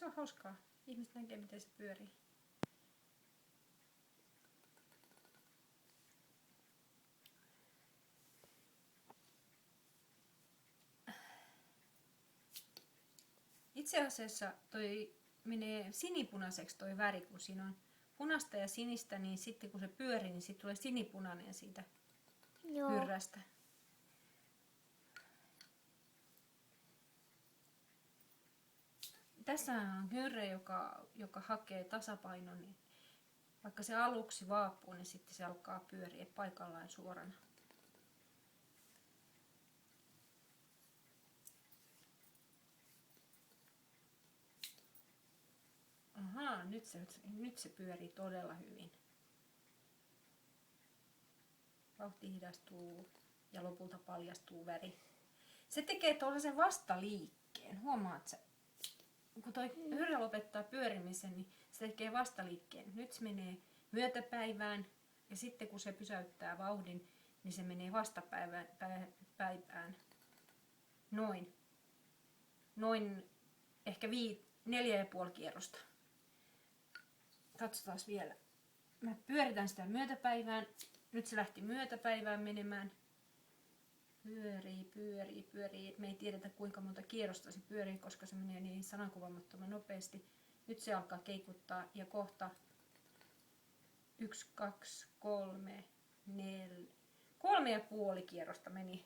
Se on hauskaa. Ihmiset näkee, miten se pyörii. Itse asiassa toi menee sinipunaiseksi toi väri, kun siinä on punaista ja sinistä, niin sitten kun se pyörii, niin sitten tulee sinipunainen siitä hyrrästä. Tässä on hyrrä, joka hakee tasapainon, niin vaikka se aluksi vaapuu, niin sitten se alkaa pyöriä paikallaan suorana. Ahaa, nyt se pyörii todella hyvin. Vauhti hidastuu ja lopulta paljastuu väri. Se tekee tuollaisen vastaliikkeen. Huomaat sä? Kun toi hyrrä lopettaa pyörimisen, niin se tekee vastaliikkeen. Nyt se menee myötäpäivään ja sitten kun se pysäyttää vauhdin, niin se menee vastapäivään. Noin ehkä 4,5 kierrosta. Katsotaan vielä. Mä pyöritän sitä myötäpäivään. Nyt se lähti myötäpäivään menemään. Pyörii. Me ei tiedetä kuinka monta kierrosta se pyörii, koska se menee niin sanankuvaamattoman nopeasti. Nyt se alkaa keikuttaa ja kohta 1, 2, 3, 4, 3,5 kierrosta meni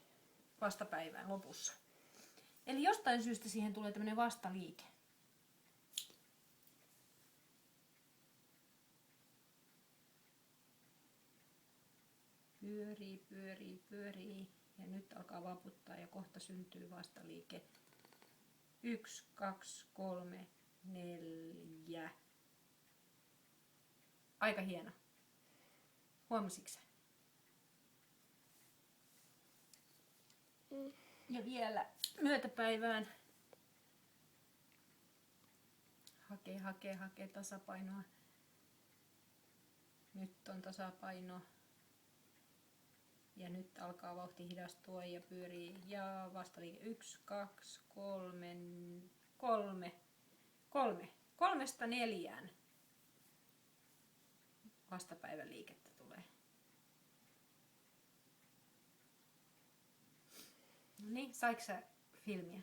vastapäivään lopussa. Eli jostain syystä siihen tulee tämmöinen vastaliike. Pyörii. Ja nyt alkaa vaputtaa ja kohta syntyy vastaliike. 1, 2, 3, 4. Aika hieno. Huomasitko sä? Ja vielä myötäpäivään. Hakee tasapainoa. Nyt on tasapaino. Ja nyt alkaa vauhti hidastua ja pyörii. Ja vastaliike 1, 2, 3, 3-4 vastapäiväliikettä tulee. No niin, saiko sä filmiä?